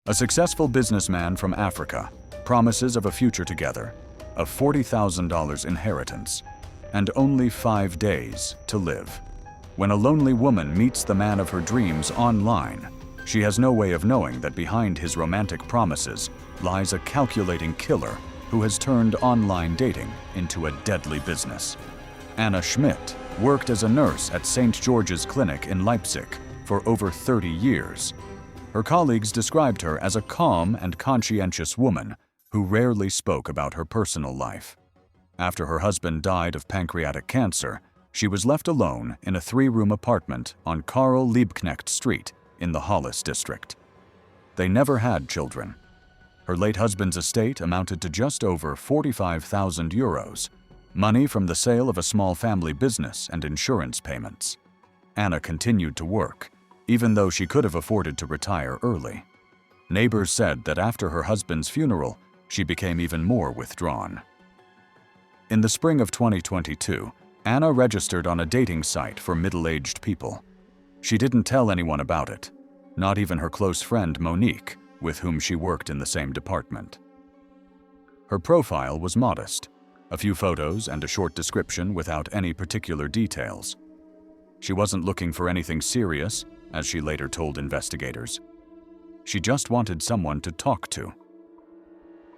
A successful businessman from Africa, promises of a future together, a $40,000 inheritance, and only 5 days to live. When a lonely woman meets the man of her dreams online, she has no way of knowing that behind his romantic promises lies a calculating killer who has turned online dating into a deadly business. Anna Schmidt worked as a nurse at St. George's Clinic in Leipzig for over 30 years. Her colleagues described her as a calm and conscientious woman who rarely spoke about her personal life. After her husband died of pancreatic cancer, she was left alone in a 3-room apartment on Karl Liebknecht Street in the Hollis district. They never had children. Her late husband's estate amounted to just over 45,000 euros, money from the sale of a small family business and insurance payments. Anna continued to work, even though she could have afforded to retire early. Neighbors said that after her husband's funeral, she became even more withdrawn. In the spring of 2022, Anna registered on a dating site for middle-aged people. She didn't tell anyone about it, not even her close friend Monique, with whom she worked in the same department. Her profile was modest, a few photos and a short description without any particular details. She wasn't looking for anything serious, as she later told investigators. She just wanted someone to talk to.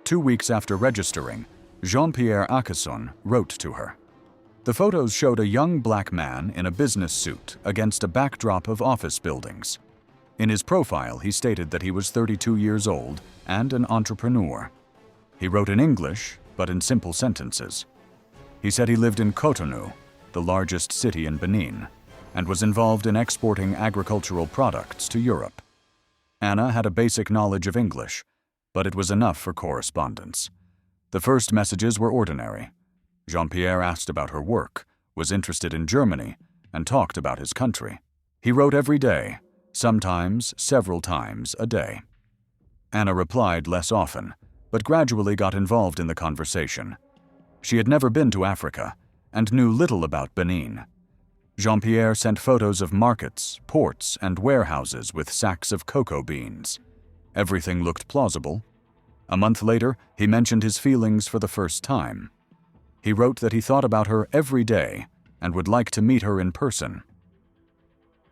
2 weeks after registering, Jean-Pierre Acasson wrote to her. The photos showed a young black man in a business suit against a backdrop of office buildings. In his profile, he stated that he was 32 years old and an entrepreneur. He wrote in English, but in simple sentences. He said he lived in Cotonou, the largest city in Benin, and was involved in exporting agricultural products to Europe. Anna had a basic knowledge of English, but it was enough for correspondence. The first messages were ordinary. Jean-Pierre asked about her work, was interested in Germany, and talked about his country. He wrote every day, sometimes several times a day. Anna replied less often, but gradually got involved in the conversation. She had never been to Africa and knew little about Benin. Jean-Pierre sent photos of markets, ports, and warehouses with sacks of cocoa beans. Everything looked plausible. A month later, he mentioned his feelings for the first time. He wrote that he thought about her every day and would like to meet her in person.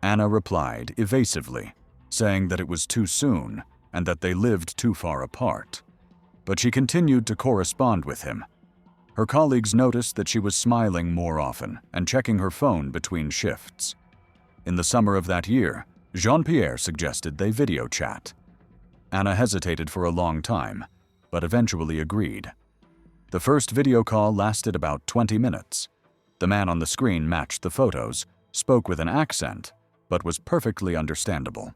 Anna replied evasively, saying that it was too soon and that they lived too far apart. But she continued to correspond with him. Her colleagues noticed that she was smiling more often and checking her phone between shifts. In the summer of that year, Jean-Pierre suggested they video chat. Anna hesitated for a long time, but eventually agreed. The first video call lasted about 20 minutes. The man on the screen matched the photos, spoke with an accent, but was perfectly understandable.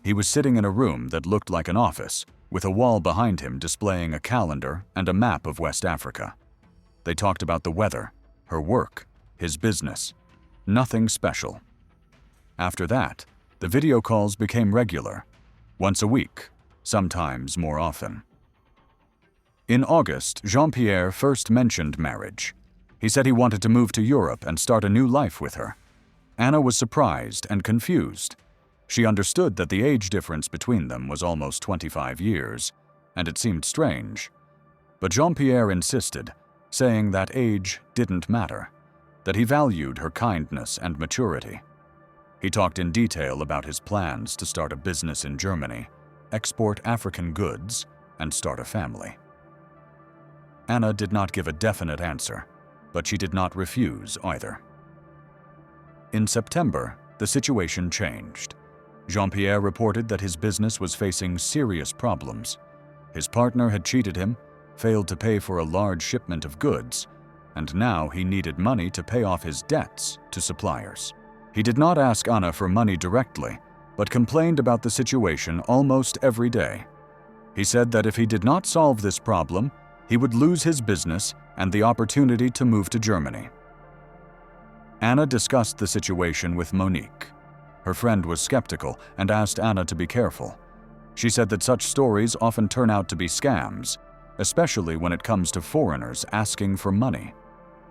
He was sitting in a room that looked like an office, with a wall behind him displaying a calendar and a map of West Africa. They talked about the weather, her work, his business. Nothing special. After that, the video calls became regular, once a week, sometimes more often. In August, Jean-Pierre first mentioned marriage. He said he wanted to move to Europe and start a new life with her. Anna was surprised and confused. She understood that the age difference between them was almost 25 years, and it seemed strange. But Jean-Pierre insisted, saying that age didn't matter, that he valued her kindness and maturity. He talked in detail about his plans to start a business in Germany, export African goods, and start a family. Anna did not give a definite answer, but she did not refuse either. In September, the situation changed. Jean-Pierre reported that his business was facing serious problems. His partner had cheated him, failed to pay for a large shipment of goods, and now he needed money to pay off his debts to suppliers. He did not ask Anna for money directly, but complained about the situation almost every day. He said that if he did not solve this problem, he would lose his business and the opportunity to move to Germany. Anna discussed the situation with Monique. Her friend was skeptical and asked Anna to be careful. She said that such stories often turn out to be scams, especially when it comes to foreigners asking for money.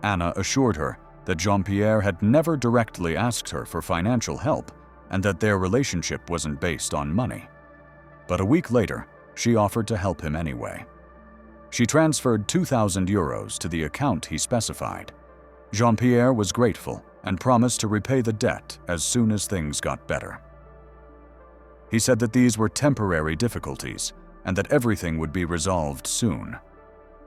Anna assured her that Jean-Pierre had never directly asked her for financial help and that their relationship wasn't based on money. but a week later, she offered to help him anyway. She transferred 2,000 euros to the account he specified. Jean-Pierre was grateful and promised to repay the debt as soon as things got better. He said that these were temporary difficulties and that everything would be resolved soon.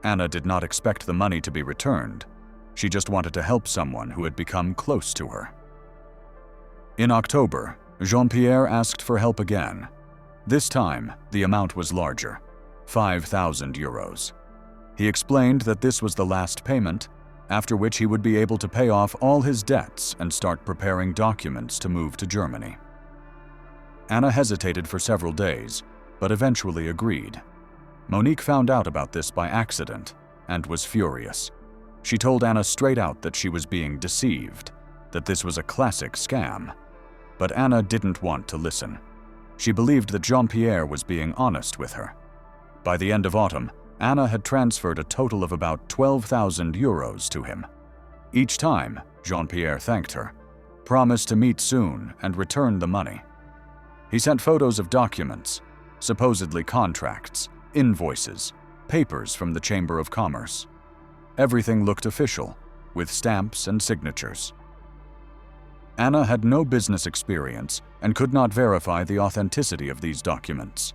Anna did not expect the money to be returned. She just wanted to help someone who had become close to her. In October, Jean-Pierre asked for help again. This time, the amount was larger, 5,000 euros. He explained that this was the last payment, after which he would be able to pay off all his debts and start preparing documents to move to Germany. Anna hesitated for several days, but eventually agreed. Monique found out about this by accident and was furious. She told Anna straight out that she was being deceived, that this was a classic scam. But Anna didn't want to listen. She believed that Jean-Pierre was being honest with her. By the end of autumn, Anna had transferred a total of about 12,000 euros to him. Each time, Jean-Pierre thanked her, promised to meet soon and return the money. He sent photos of documents, supposedly contracts, invoices, papers from the Chamber of Commerce. Everything looked official, with stamps and signatures. Anna had no business experience and could not verify the authenticity of these documents.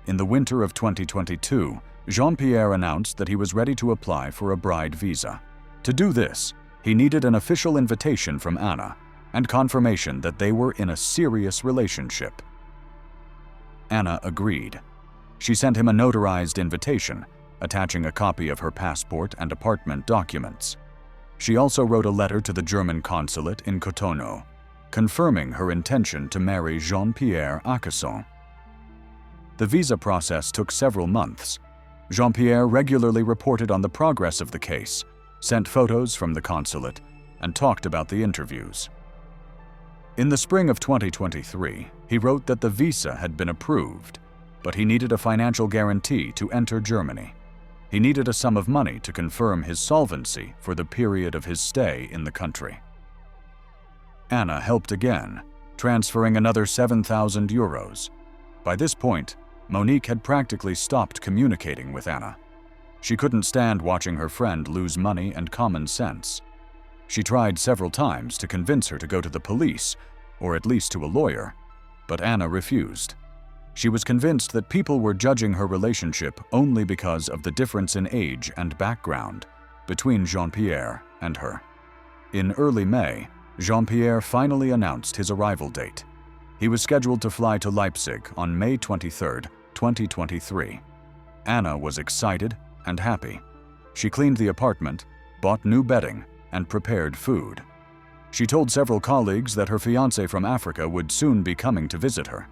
In the winter of 2022, Jean-Pierre announced that he was ready to apply for a bride visa. To do this, he needed an official invitation from Anna and confirmation that they were in a serious relationship. Anna agreed. She sent him a notarized invitation, attaching a copy of her passport and apartment documents. She also wrote a letter to the German consulate in Cotonou, confirming her intention to marry Jean-Pierre Acasson. The visa process took several months. Jean-Pierre regularly reported on the progress of the case, sent photos from the consulate, and talked about the interviews. In the spring of 2023, he wrote that the visa had been approved, but he needed a financial guarantee to enter Germany. He needed a sum of money to confirm his solvency for the period of his stay in the country. Anna helped again, transferring another 7,000 euros. By this point, Monique had practically stopped communicating with Anna. She couldn't stand watching her friend lose money and common sense. She tried several times to convince her to go to the police, or at least to a lawyer, but Anna refused. She was convinced that people were judging her relationship only because of the difference in age and background between Jean-Pierre and her. In early May, Jean-Pierre finally announced his arrival date. He was scheduled to fly to Leipzig on May 23, 2023. Anna was excited and happy. She cleaned the apartment, bought new bedding, and prepared food. She told several colleagues that her fiancé from Africa would soon be coming to visit her.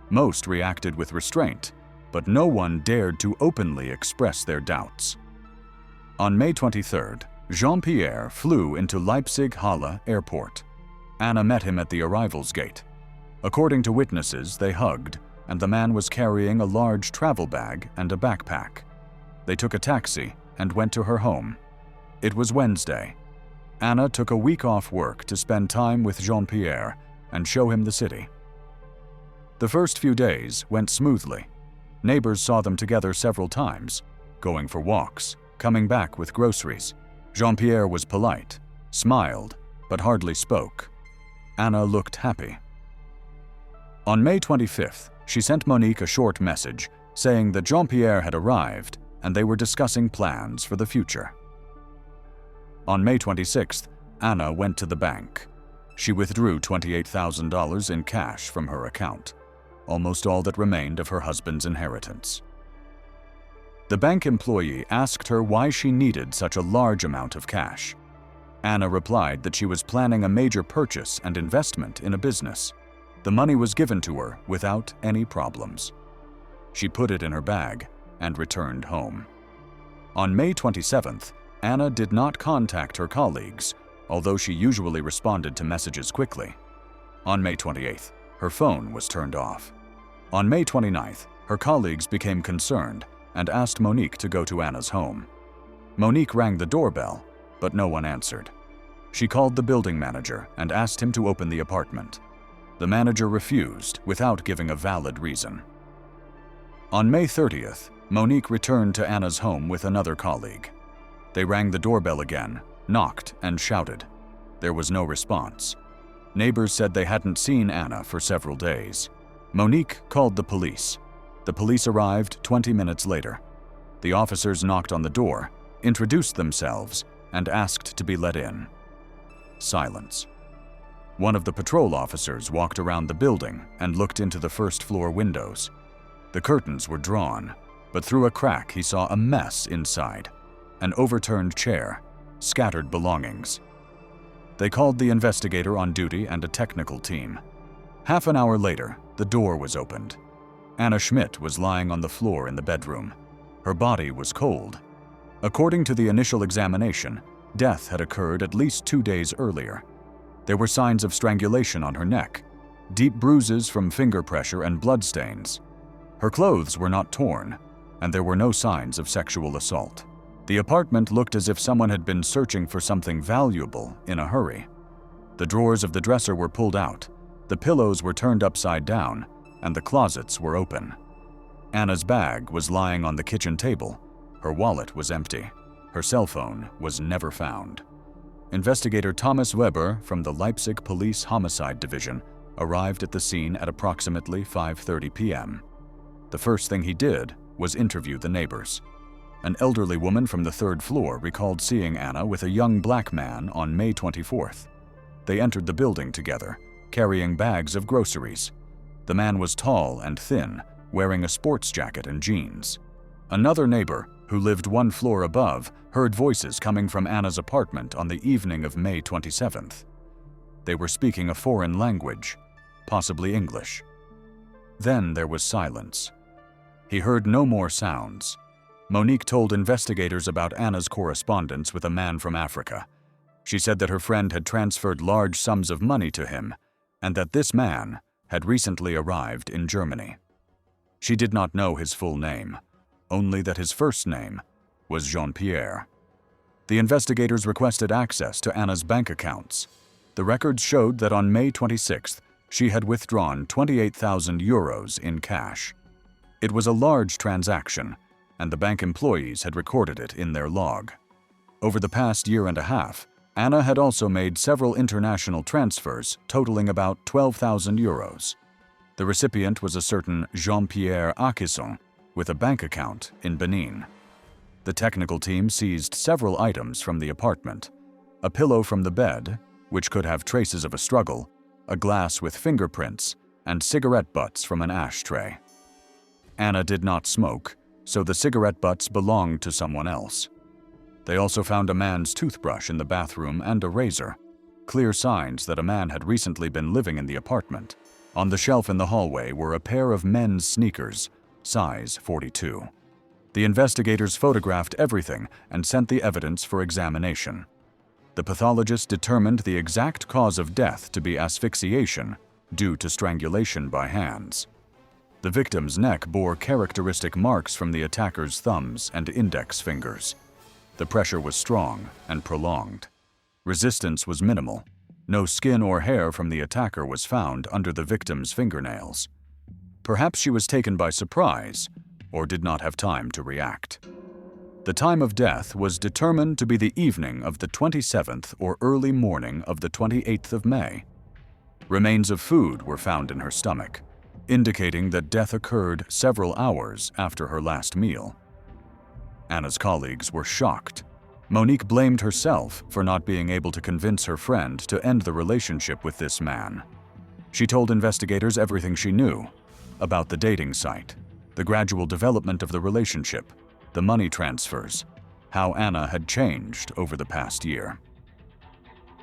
Most reacted with restraint, but no one dared to openly express their doubts. On May 23rd, Jean-Pierre flew into Leipzig-Halle Airport. Anna met him at the arrivals gate. According to witnesses, they hugged, and the man was carrying a large travel bag and a backpack. They took a taxi and went to her home. It was Wednesday. Anna took a week off work to spend time with Jean-Pierre and show him the city. The first few days went smoothly. Neighbors saw them together several times, going for walks, coming back with groceries. Jean-Pierre was polite, smiled, but hardly spoke. Anna looked happy. On May 25th, she sent Monique a short message saying that Jean-Pierre had arrived and they were discussing plans for the future. On May 26th, Anna went to the bank. She withdrew $28,000 in cash from her account, almost all that remained of her husband's inheritance. The bank employee asked her why she needed such a large amount of cash. Anna replied that she was planning a major purchase and investment in a business. The money was given to her without any problems. She put it in her bag and returned home. On May 27th, Anna did not contact her colleagues, although she usually responded to messages quickly. On May 28th, her phone was turned off. On May 29th, her colleagues became concerned and asked Monique to go to Anna's home. Monique rang the doorbell, but no one answered. She called the building manager and asked him to open the apartment. The manager refused without giving a valid reason. On May 30th, Monique returned to Anna's home with another colleague. They rang the doorbell again, knocked, and shouted. There was no response. Neighbors said they hadn't seen Anna for several days. Monique called the police. The police arrived 20 minutes later. The officers knocked on the door, introduced themselves, and asked to be let in. Silence. One of the patrol officers walked around the building and looked into the first-floor windows. The curtains were drawn, but through a crack he saw a mess inside. An overturned chair, scattered belongings. They called the investigator on duty and a technical team. Half an hour later, the door was opened. Anna Schmidt was lying on the floor in the bedroom. Her body was cold. According to the initial examination, death had occurred at least 2 days earlier. There were signs of strangulation on her neck, deep bruises from finger pressure and bloodstains. Her clothes were not torn, and there were no signs of sexual assault. The apartment looked as if someone had been searching for something valuable in a hurry. The drawers of the dresser were pulled out, the pillows were turned upside down, and the closets were open. Anna's bag was lying on the kitchen table. Her wallet was empty. Her cell phone was never found. Investigator Thomas Weber from the Leipzig Police Homicide Division arrived at the scene at approximately 5:30 p.m. The first thing he did was interview the neighbors. An elderly woman from the 3rd floor recalled seeing Anna with a young black man on May 24th. They entered the building together, carrying bags of groceries. The man was tall and thin, wearing a sports jacket and jeans. Another neighbor, who lived 1 floor above, heard voices coming from Anna's apartment on the evening of May 27th. They were speaking a foreign language, possibly English. Then there was silence. He heard no more sounds. Monique told investigators about Anna's correspondence with a man from Africa. She said that her friend had transferred large sums of money to him, and that this man had recently arrived in Germany. She did not know his full name, only that his first name was Jean-Pierre. The investigators requested access to Anna's bank accounts. The records showed that on May 26th, she had withdrawn 28,000 euros in cash. It was a large transaction, and the bank employees had recorded it in their log. Over the past year and a half, Anna had also made several international transfers totaling about 12,000 euros. The recipient was a certain Jean-Pierre Akisson with a bank account in Benin. The technical team seized several items from the apartment: a pillow from the bed, which could have traces of a struggle, a glass with fingerprints, and cigarette butts from an ashtray. Anna did not smoke, so the cigarette butts belonged to someone else. They also found a man's toothbrush in the bathroom and a razor, clear signs that a man had recently been living in the apartment. On the shelf in the hallway were a pair of men's sneakers, size 42. The investigators photographed everything and sent the evidence for examination. The pathologist determined the exact cause of death to be asphyxiation due to strangulation by hands. The victim's neck bore characteristic marks from the attacker's thumbs and index fingers. The pressure was strong and prolonged. Resistance was minimal. No skin or hair from the attacker was found under the victim's fingernails. Perhaps she was taken by surprise or did not have time to react. The time of death was determined to be the evening of the 27th or early morning of the 28th of May. Remains of food were found in her stomach, indicating that death occurred several hours after her last meal. Anna's colleagues were shocked. Monique blamed herself for not being able to convince her friend to end the relationship with this man. She told investigators everything she knew about the dating site, the gradual development of the relationship, the money transfers, how Anna had changed over the past year.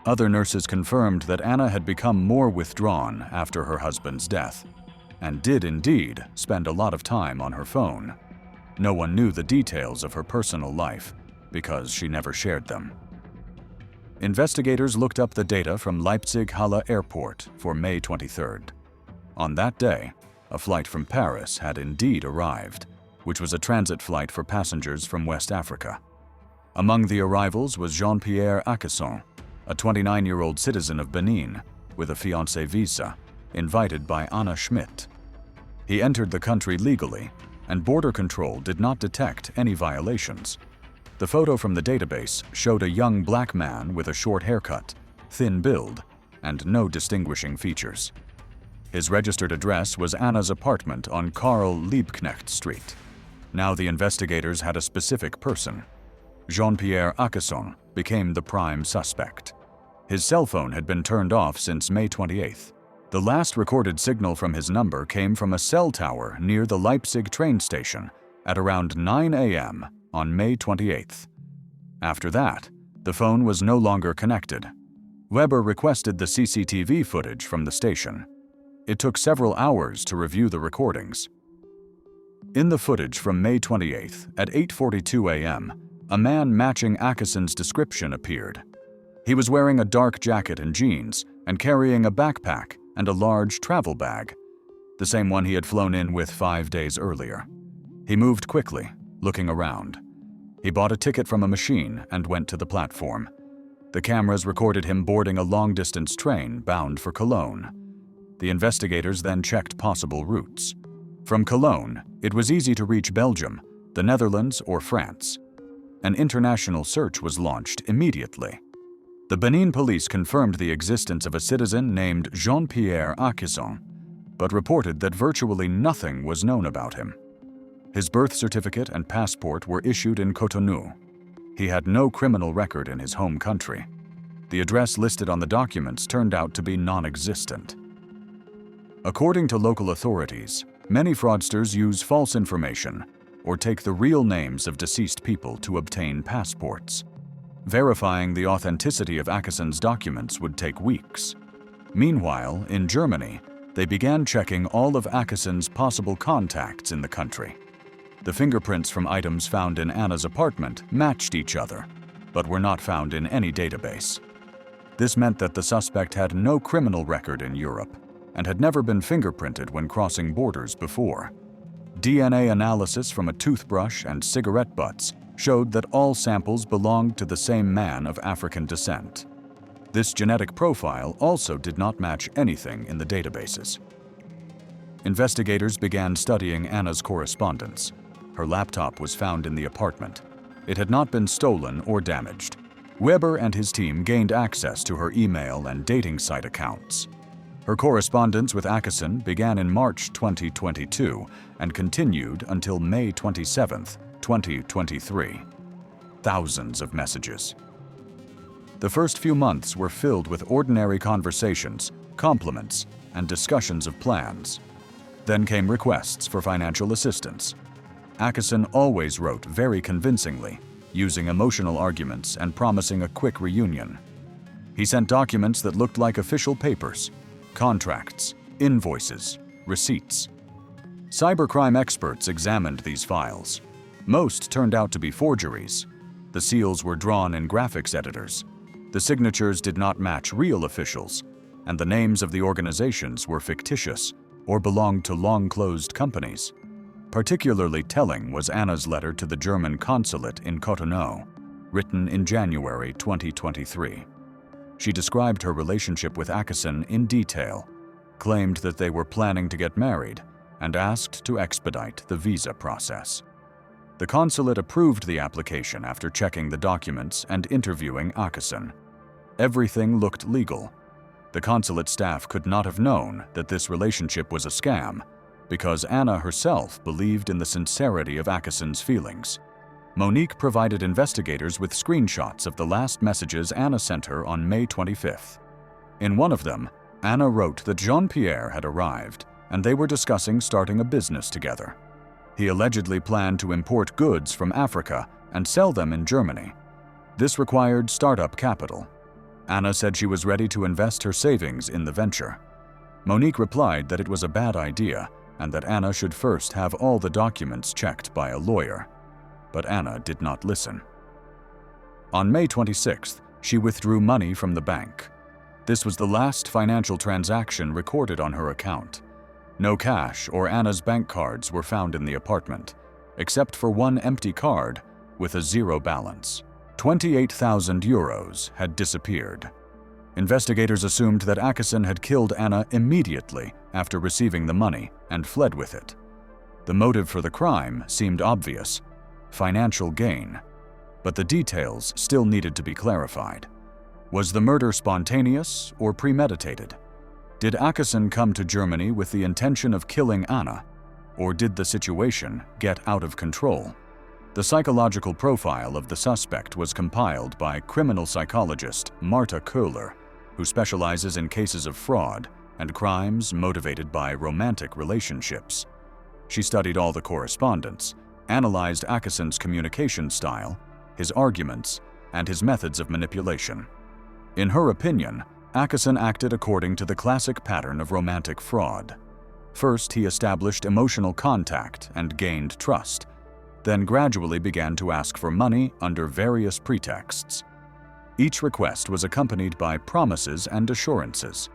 Other nurses confirmed that Anna had become more withdrawn after her husband's death, and did indeed spend a lot of time on her phone. No one knew the details of her personal life because she never shared them. Investigators looked up the data from Leipzig-Halle Airport for May 23rd. On that day, a flight from Paris had indeed arrived, which was a transit flight for passengers from West Africa. Among the arrivals was Jean-Pierre Akisson, a 29-year-old citizen of Benin with a fiancé visa, invited by Anna Schmidt. He entered the country legally, and border control did not detect any violations. The photo from the database showed a young black man with a short haircut, thin build, and no distinguishing features. His registered address was Anna's apartment on Karl Liebknecht Street. Now the investigators had a specific person. Jean-Pierre Akesson became the prime suspect. His cell phone had been turned off since May 28th. The last recorded signal from his number came from a cell tower near the Leipzig train station at around 9 a.m. on May 28th. After that, the phone was no longer connected. Weber requested the CCTV footage from the station. It took several hours to review the recordings. In the footage from May 28th at 8:42 a.m., a man matching Akesson's description appeared. He was wearing a dark jacket and jeans and carrying a backpack and a large travel bag, the same one he had flown in with 5 days earlier. He moved quickly, looking around. He bought a ticket from a machine and went to the platform. The cameras recorded him boarding a long-distance train bound for Cologne. The investigators then checked possible routes. From Cologne, it was easy to reach Belgium, the Netherlands, or France. An international search was launched immediately. The Benin police confirmed the existence of a citizen named Jean-Pierre Akesson, but reported that virtually nothing was known about him. His birth certificate and passport were issued in Cotonou. He had no criminal record in his home country. The address listed on the documents turned out to be non-existent. According to local authorities, many fraudsters use false information or take the real names of deceased people to obtain passports. Verifying the authenticity of Akesson's documents would take weeks. Meanwhile, in Germany, they began checking all of Akesson's possible contacts in the country. The fingerprints from items found in Anna's apartment matched each other, but were not found in any database. This meant that the suspect had no criminal record in Europe and had never been fingerprinted when crossing borders before. DNA analysis from a toothbrush and cigarette butts showed that all samples belonged to the same man of African descent. This genetic profile also did not match anything in the databases. Investigators began studying Anna's correspondence. Her laptop was found in the apartment. It had not been stolen or damaged. Weber and his team gained access to her email and dating site accounts. Her correspondence with Akesson began in March 2022 and continued until May 27, 2023. Thousands of messages. The first few months were filled with ordinary conversations, compliments, and discussions of plans. Then came requests for financial assistance. Akesson always wrote very convincingly, using emotional arguments and promising a quick reunion. He sent documents that looked like official papers, contracts, invoices, receipts. Cybercrime experts examined these files. Most turned out to be forgeries. The seals were drawn in graphics editors. The signatures did not match real officials, and the names of the organizations were fictitious or belonged to long-closed companies. Particularly telling was Anna's letter to the German consulate in Cotonou, written in January 2023. She described her relationship with Akesson in detail, claimed that they were planning to get married, and asked to expedite the visa process. The consulate approved the application after checking the documents and interviewing Akesson. Everything looked legal. The consulate staff could not have known that this relationship was a scam, because Anna herself believed in the sincerity of Akesson's feelings. Monique provided investigators with screenshots of the last messages Anna sent her on May 25th. In one of them, Anna wrote that Jean-Pierre had arrived and they were discussing starting a business together. He allegedly planned to import goods from Africa and sell them in Germany. This required startup capital. Anna said she was ready to invest her savings in the venture. Monique replied that it was a bad idea and that Anna should first have all the documents checked by a lawyer. But Anna did not listen. On May 26th, she withdrew money from the bank. This was the last financial transaction recorded on her account. No cash or Anna's bank cards were found in the apartment, except for one empty card with a zero balance. 28,000 euros had disappeared. Investigators assumed that Akesson had killed Anna immediately after receiving the money and fled with it. The motive for the crime seemed obvious: financial gain. But the details still needed to be clarified. Was the murder spontaneous or premeditated? Did Akesson come to Germany with the intention of killing Anna, or did the situation get out of control? The psychological profile of the suspect was compiled by criminal psychologist Marta Köhler, who specializes in cases of fraud and crimes motivated by romantic relationships. She studied all the correspondence, analyzed Akesson's communication style, his arguments, and his methods of manipulation. In her opinion, Akesson acted according to the classic pattern of romantic fraud. First, he established emotional contact and gained trust, then gradually began to ask for money under various pretexts. Each request was accompanied by promises and assurances.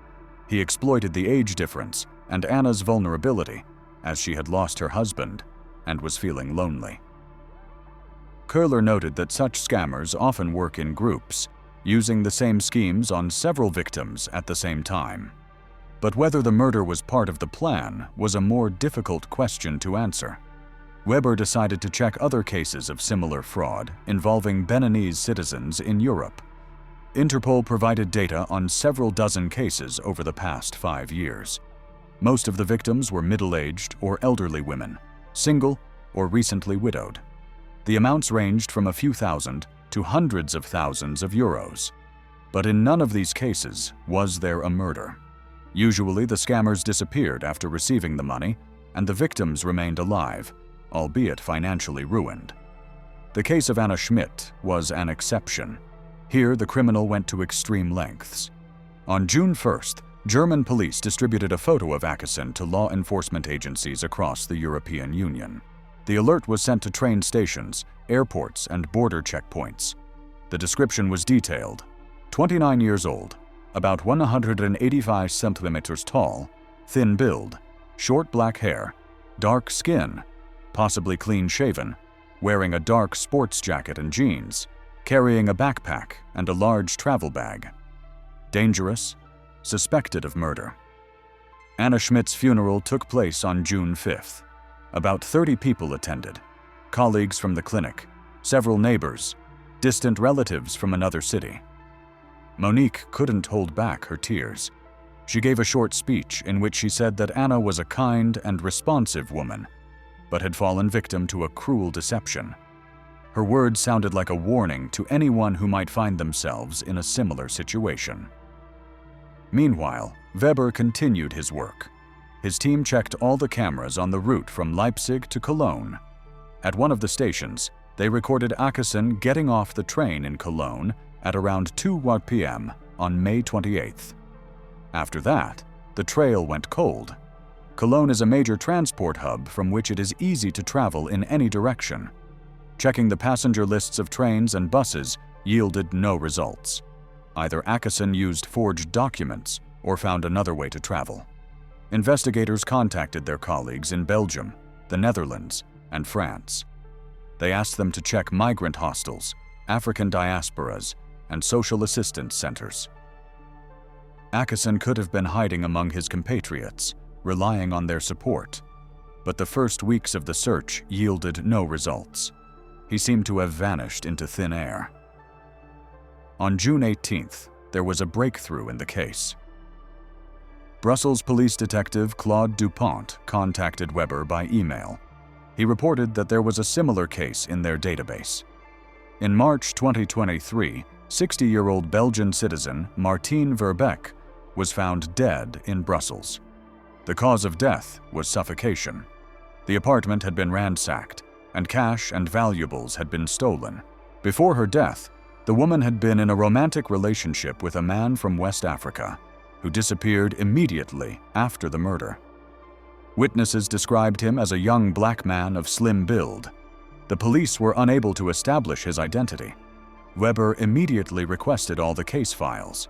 He exploited the age difference and Anna's vulnerability, as she had lost her husband and was feeling lonely. Köhler noted that such scammers often work in groups, using the same schemes on several victims at the same time. But whether the murder was part of the plan was a more difficult question to answer. Weber decided to check other cases of similar fraud involving Beninese citizens in Europe. Interpol provided data on several dozen cases over the past 5 years. Most of the victims were middle-aged or elderly women, single or recently widowed. The amounts ranged from a few thousand to hundreds of thousands of euros. But in none of these cases was there a murder. Usually the scammers disappeared after receiving the money, and the victims remained alive, albeit financially ruined. The case of Anna Schmidt was an exception. Here the criminal went to extreme lengths. On June 1st, German police distributed a photo of Akesson to law enforcement agencies across the European Union. The alert was sent to train stations, airports, and border checkpoints. The description was detailed: 29 years old, about 185 centimeters tall, thin build, short black hair, dark skin, possibly clean-shaven, wearing a dark sports jacket and jeans, carrying a backpack and a large travel bag. Dangerous, suspected of murder. Anna Schmidt's funeral took place on June 5th. About 30 people attended: colleagues from the clinic, several neighbors, distant relatives from another city. Monique couldn't hold back her tears. She gave a short speech in which she said that Anna was a kind and responsive woman, but had fallen victim to a cruel deception. Her words sounded like a warning to anyone who might find themselves in a similar situation. Meanwhile, Weber continued his work. His team checked all the cameras on the route from Leipzig to Cologne. At one of the stations, they recorded Akesson getting off the train in Cologne at around 2 p.m. on May 28th. After that, the trail went cold. Cologne is a major transport hub from which it is easy to travel in any direction. Checking the passenger lists of trains and buses yielded no results. Either Akesson used forged documents or found another way to travel. Investigators contacted their colleagues in Belgium, the Netherlands, and France. They asked them to check migrant hostels, African diasporas, and social assistance centers. Akesson could have been hiding among his compatriots, relying on their support, but the first weeks of the search yielded no results. He seemed to have vanished into thin air. On June 18th, there was a breakthrough in the case. Brussels police detective Claude Dupont contacted Weber by email. He reported that there was a similar case in their database. In March 2023, 60-year-old Belgian citizen Martine Verbeek was found dead in Brussels. The cause of death was suffocation. The apartment had been ransacked, and cash and valuables had been stolen. Before her death, the woman had been in a romantic relationship with a man from West Africa, who disappeared immediately after the murder. Witnesses described him as a young black man of slim build. The police were unable to establish his identity. Weber immediately requested all the case files.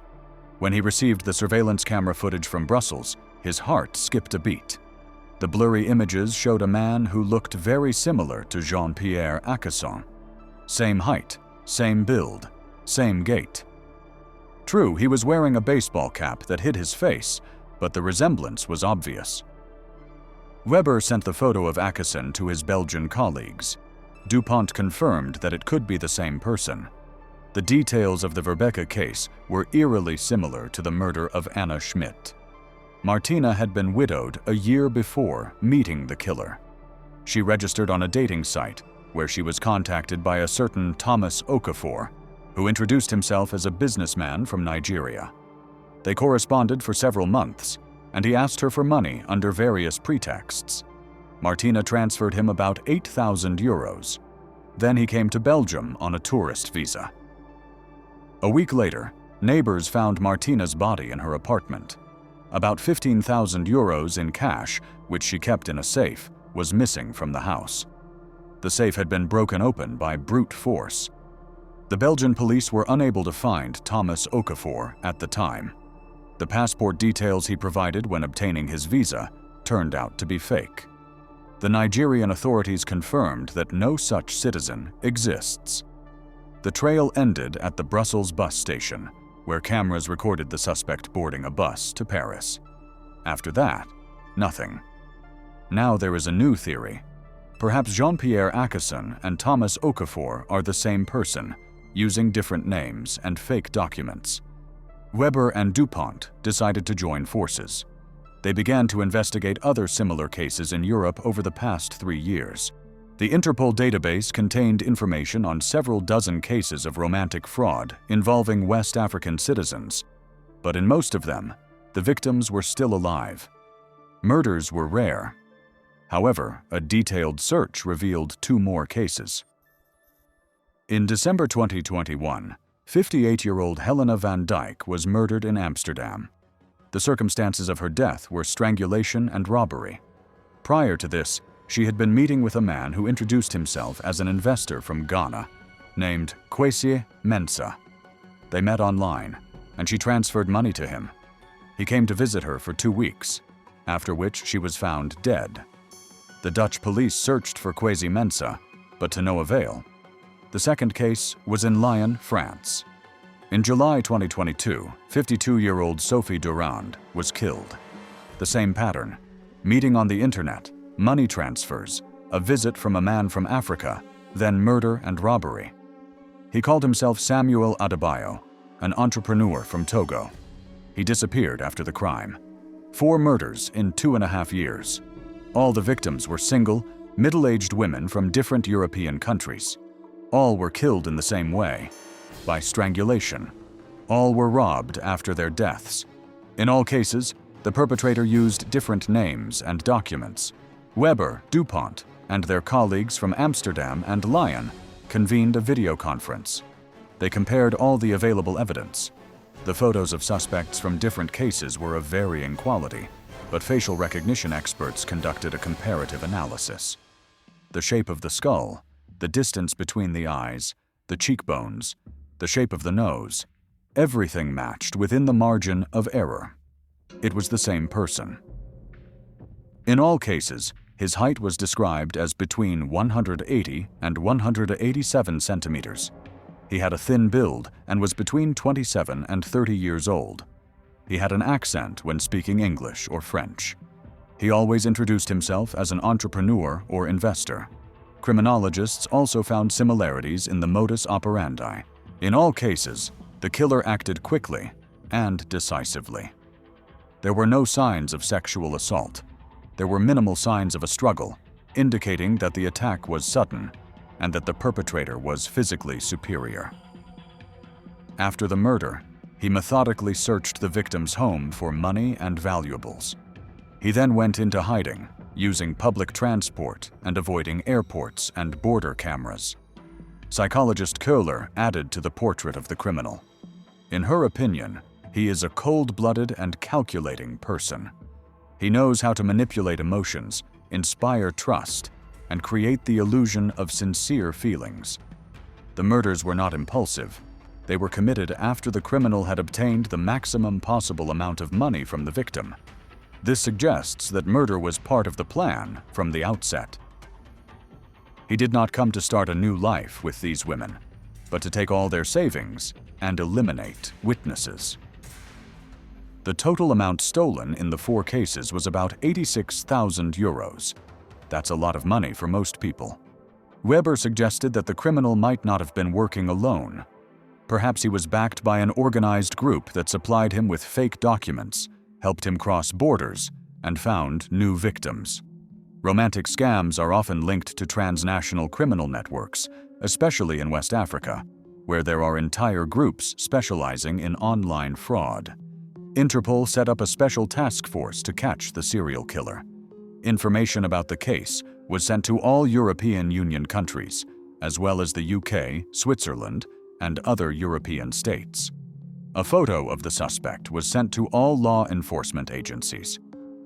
When he received the surveillance camera footage from Brussels, his heart skipped a beat. The blurry images showed a man who looked very similar to Jean-Pierre Akesson. Same height, same build, same gait. True, he was wearing a baseball cap that hid his face, but the resemblance was obvious. Weber sent the photo of Akesson to his Belgian colleagues. DuPont confirmed that it could be the same person. The details of the Verbeke case were eerily similar to the murder of Anna Schmidt. Martina had been widowed a year before meeting the killer. She registered on a dating site where she was contacted by a certain Thomas Okafor, who introduced himself as a businessman from Nigeria. They corresponded for several months, and he asked her for money under various pretexts. Martina transferred him about 8,000 euros. Then he came to Belgium on a tourist visa. A week later, neighbors found Martina's body in her apartment. About 15,000 euros in cash, which she kept in a safe, was missing from the house. The safe had been broken open by brute force. The Belgian police were unable to find Thomas Okafor at the time. The passport details he provided when obtaining his visa turned out to be fake. The Nigerian authorities confirmed that no such citizen exists. The trail ended at the Brussels bus station, where cameras recorded the suspect boarding a bus to Paris. After that, nothing. Now there is a new theory. Perhaps Jean-Pierre Akesson and Thomas Okafor are the same person, using different names and fake documents. Weber and DuPont decided to join forces. They began to investigate other similar cases in Europe over the past 3 years. The Interpol database contained information on several dozen cases of romantic fraud involving West African citizens, but in most of them, the victims were still alive. Murders were rare. However, a detailed search revealed 2 more cases. In December 2021, 58-year-old Helena van Dijk was murdered in Amsterdam. The circumstances of her death were strangulation and robbery. Prior to this, she had been meeting with a man who introduced himself as an investor from Ghana, named Kwesi Mensah. They met online, and she transferred money to him. He came to visit her for 2 weeks, after which she was found dead. The Dutch police searched for Kwesi Mensah, but to no avail. The second case was in Lyon, France. In July 2022, 52-year-old Sophie Durand was killed. The same pattern: meeting on the internet, money transfers, a visit from a man from Africa, then murder and robbery. He called himself Samuel Adebayo, an entrepreneur from Togo. He disappeared after the crime. 4 murders in 2.5 years. All the victims were single, middle-aged women from different European countries. All were killed in the same way, by strangulation. All were robbed after their deaths. In all cases, the perpetrator used different names and documents. Weber, DuPont, and their colleagues from Amsterdam and Lyon convened a video conference. They compared all the available evidence. The photos of suspects from different cases were of varying quality, but facial recognition experts conducted a comparative analysis. The shape of the skull, the distance between the eyes, the cheekbones, the shape of the nose, everything matched within the margin of error. It was the same person. In all cases, his height was described as between 180 and 187 centimeters. He had a thin build and was between 27 and 30 years old. He had an accent when speaking English or French. He always introduced himself as an entrepreneur or investor. Criminologists also found similarities in the modus operandi. In all cases, the killer acted quickly and decisively. There were no signs of sexual assault. There were minimal signs of a struggle, indicating that the attack was sudden and that the perpetrator was physically superior. After the murder, he methodically searched the victim's home for money and valuables. He then went into hiding, using public transport and avoiding airports and border cameras. Psychologist Köhler added to the portrait of the criminal. In her opinion, he is a cold-blooded and calculating person. He knows how to manipulate emotions, inspire trust, and create the illusion of sincere feelings. The murders were not impulsive. They were committed after the criminal had obtained the maximum possible amount of money from the victim. This suggests that murder was part of the plan from the outset. He did not come to start a new life with these women, but to take all their savings and eliminate witnesses. The total amount stolen in the 4 cases was about 86,000 euros. That's a lot of money for most people. Weber suggested that the criminal might not have been working alone. Perhaps he was backed by an organized group that supplied him with fake documents, helped him cross borders, and found new victims. Romantic scams are often linked to transnational criminal networks, especially in West Africa, where there are entire groups specializing in online fraud. Interpol set up a special task force to catch the serial killer. Information about the case was sent to all European Union countries, as well as the UK, Switzerland, and other European states. A photo of the suspect was sent to all law enforcement agencies.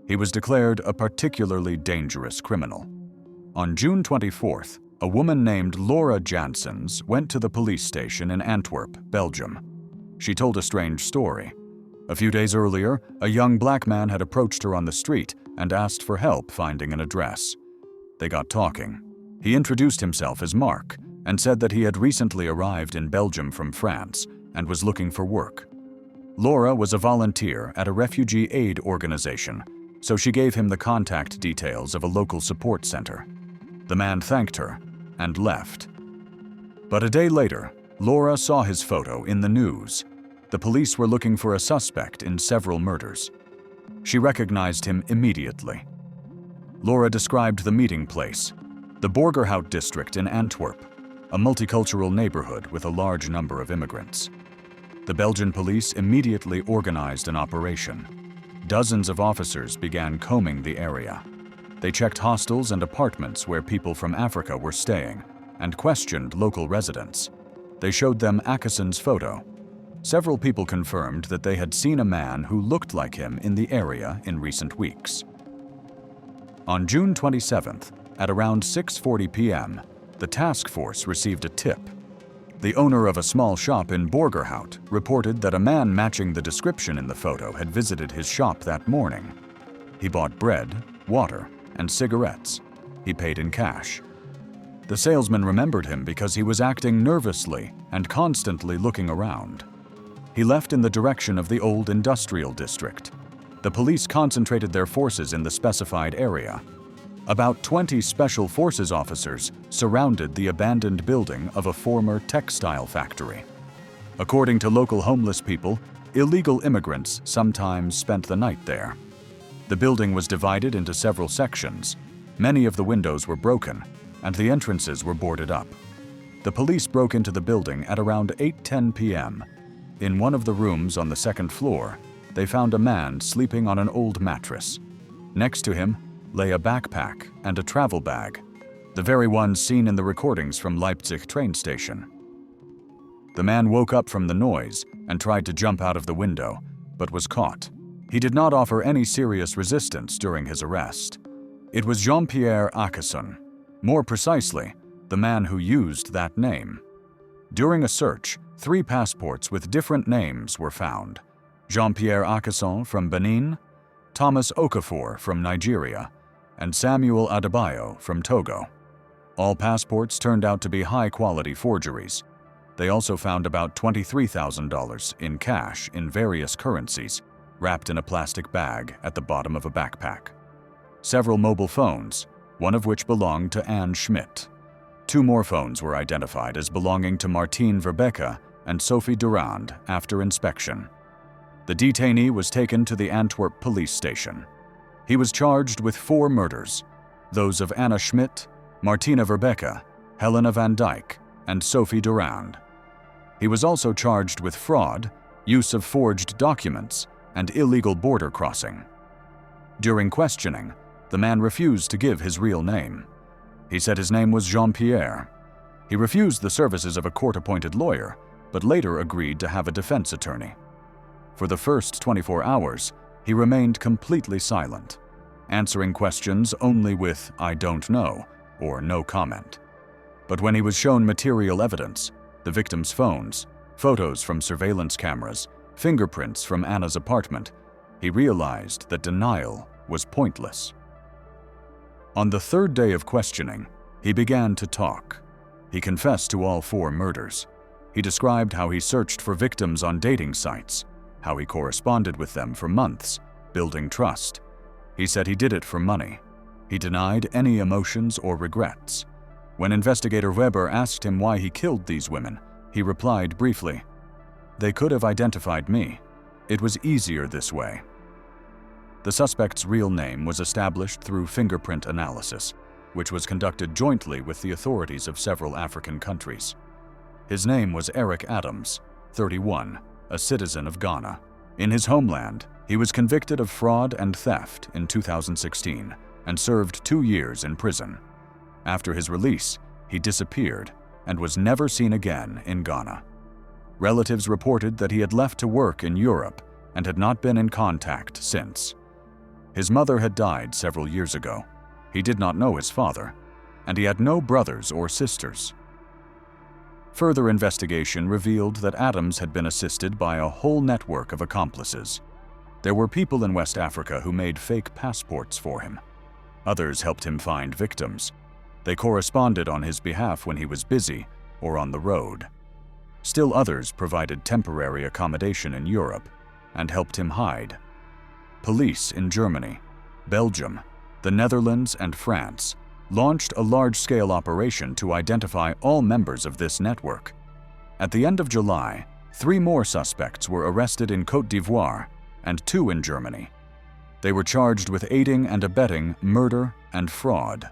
He was declared a particularly dangerous criminal. On June 24th, a woman named Laura Janssens went to the police station in Antwerp, Belgium. She told a strange story. A few days earlier, a young black man had approached her on the street and asked for help finding an address. They got talking. He introduced himself as Mark and said that he had recently arrived in Belgium from France and was looking for work. Laura was a volunteer at a refugee aid organization, so she gave him the contact details of a local support center. The man thanked her and left. But a day later, Laura saw his photo in the news. The police were looking for a suspect in several murders. She recognized him immediately. Laura described the meeting place, the Borgerhout district in Antwerp, a multicultural neighborhood with a large number of immigrants. The Belgian police immediately organized an operation. Dozens of officers began combing the area. They checked hostels and apartments where people from Africa were staying and questioned local residents. They showed them Akeson's photo. Several people confirmed that they had seen a man who looked like him in the area in recent weeks. On June 27th, at around 6:40 p.m., the task force received a tip. The owner of a small shop in Borgerhout reported that a man matching the description in the photo had visited his shop that morning. He bought bread, water, and cigarettes. He paid in cash. The salesman remembered him because he was acting nervously and constantly looking around. He left in the direction of the old industrial district. The police concentrated their forces in the specified area. About 20 Special Forces officers surrounded the abandoned building of a former textile factory. According to local homeless people, illegal immigrants sometimes spent the night there. The building was divided into several sections. Many of the windows were broken, and the entrances were boarded up. The police broke into the building at around 8:10 p.m. In one of the rooms on the second floor, they found a man sleeping on an old mattress. Next to him lay a backpack and a travel bag, the very ones seen in the recordings from Leipzig train station. The man woke up from the noise and tried to jump out of the window, but was caught. He did not offer any serious resistance during his arrest. It was Jean-Pierre Akeson, more precisely, the man who used that name. During a search, 3 passports with different names were found: Jean-Pierre Akeson from Benin, Thomas Okafor from Nigeria, and Samuel Adebayo from Togo. All passports turned out to be high-quality forgeries. They also found about $23,000 in cash in various currencies, wrapped in a plastic bag at the bottom of a backpack. Several mobile phones, one of which belonged to Anne Schmidt. 2 more phones were identified as belonging to Martine Verbeke and Sophie Durand after inspection. The detainee was taken to the Antwerp police station. He was charged with 4 murders, those of Anna Schmidt, Martina Verbeke, Helena van Dijk, and Sophie Durand. He was also charged with fraud, use of forged documents, and illegal border crossing. During questioning, the man refused to give his real name. He said his name was Jean-Pierre. He refused the services of a court-appointed lawyer, but later agreed to have a defense attorney. For the first 24 hours, he remained completely silent, answering questions only with "I don't know" or "no comment." But when he was shown material evidence, the victim's phones, photos from surveillance cameras, fingerprints from Anna's apartment, he realized that denial was pointless. On the 3rd day of questioning, he began to talk. He confessed to all 4 murders. He described how he searched for victims on dating sites. how he corresponded with them for months, building trust. He said he did it for money. He denied any emotions or regrets. When investigator Weber asked him why he killed these women, he replied briefly, "They could have identified me. It was easier this way." The suspect's real name was established through fingerprint analysis, which was conducted jointly with the authorities of several African countries. His name was Eric Adams, 31, a citizen of Ghana. In his homeland, he was convicted of fraud and theft in 2016 and served 2 years in prison. After his release, he disappeared and was never seen again in Ghana. Relatives reported that he had left to work in Europe and had not been in contact since. His mother had died several years ago. He did not know his father, and he had no brothers or sisters. Further investigation revealed that Adams had been assisted by a whole network of accomplices. There were people in West Africa who made fake passports for him. Others helped him find victims. They corresponded on his behalf when he was busy or on the road. Still others provided temporary accommodation in Europe and helped him hide. Police in Germany, Belgium, the Netherlands, and France launched a large-scale operation to identify all members of this network. At the end of July, 3 more suspects were arrested in Côte d'Ivoire and 2 in Germany. They were charged with aiding and abetting murder and fraud.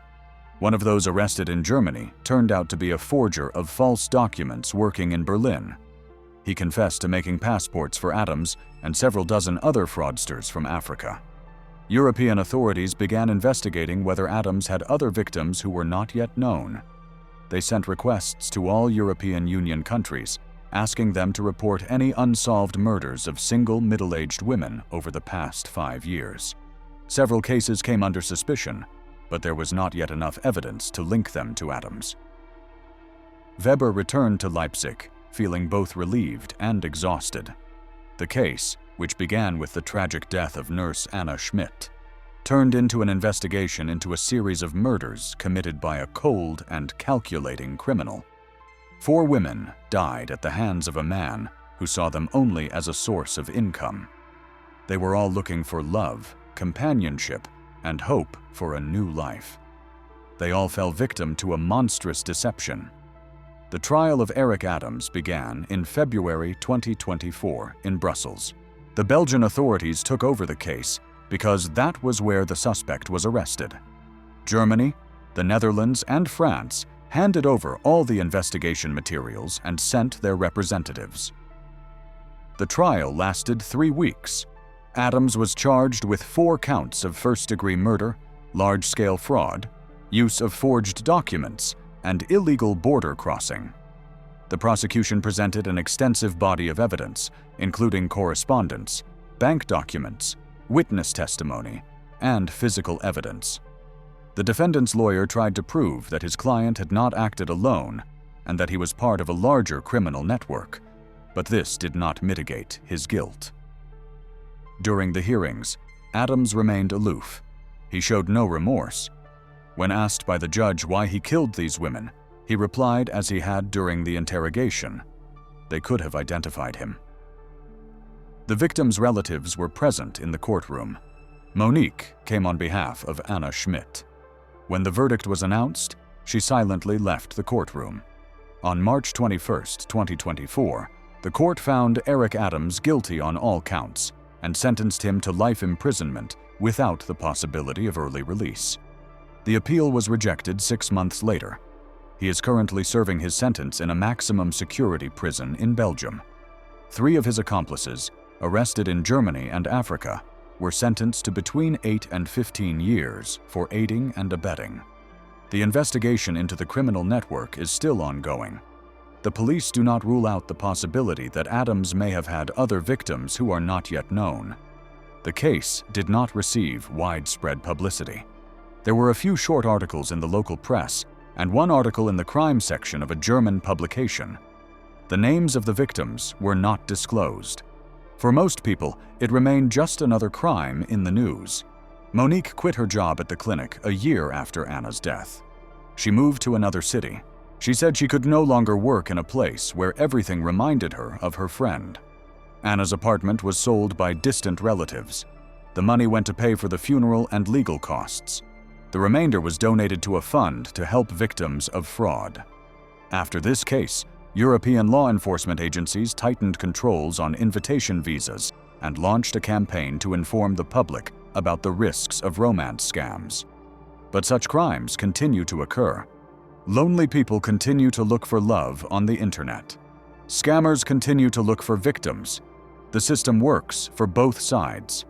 One of those arrested in Germany turned out to be a forger of false documents working in Berlin. He confessed to making passports for Adams and several dozen other fraudsters from Africa. European authorities began investigating whether Adams had other victims who were not yet known. They sent requests to all European Union countries, asking them to report any unsolved murders of single middle-aged women over the past 5 years. Several cases came under suspicion, but there was not yet enough evidence to link them to Adams. Weber returned to Leipzig, feeling both relieved and exhausted. The case, which began with the tragic death of nurse Anna Schmidt, turned into an investigation into a series of murders committed by a cold and calculating criminal. 4 women died at the hands of a man who saw them only as a source of income. They were all looking for love, companionship, and hope for a new life. They all fell victim to a monstrous deception. The trial of Eric Adams began in February 2024 in Brussels. The Belgian authorities took over the case because that was where the suspect was arrested. Germany, the Netherlands, and France handed over all the investigation materials and sent their representatives. The trial lasted 3 weeks. Adams was charged with 4 counts of first-degree murder, large-scale fraud, use of forged documents, and illegal border crossing. The prosecution presented an extensive body of evidence, including correspondence, bank documents, witness testimony, and physical evidence. The defendant's lawyer tried to prove that his client had not acted alone and that he was part of a larger criminal network, but this did not mitigate his guilt. During the hearings, Adams remained aloof. He showed no remorse. When asked by the judge why he killed these women, he replied as he had during the interrogation. They could have identified him. The victims' relatives were present in the courtroom. Monique came on behalf of Anna Schmidt. When the verdict was announced, she silently left the courtroom. On March 21, 2024, the court found Eric Adams guilty on all counts and sentenced him to life imprisonment without the possibility of early release. The appeal was rejected 6 months later. He is currently serving his sentence in a maximum security prison in Belgium. 3 of his accomplices, arrested in Germany and Africa, were sentenced to between 8 and 15 years for aiding and abetting. The investigation into the criminal network is still ongoing. The police do not rule out the possibility that Adams may have had other victims who are not yet known. The case did not receive widespread publicity. There were a few short articles in the local press and 1 article in the crime section of a German publication. The names of the victims were not disclosed. For most people, it remained just another crime in the news. Monique quit her job at the clinic a year after Anna's death. She moved to another city. She said she could no longer work in a place where everything reminded her of her friend. Anna's apartment was sold by distant relatives. The money went to pay for the funeral and legal costs. The remainder was donated to a fund to help victims of fraud. After this case, European law enforcement agencies tightened controls on invitation visas and launched a campaign to inform the public about the risks of romance scams. But such crimes continue to occur. Lonely people continue to look for love on the internet. Scammers continue to look for victims. The system works for both sides.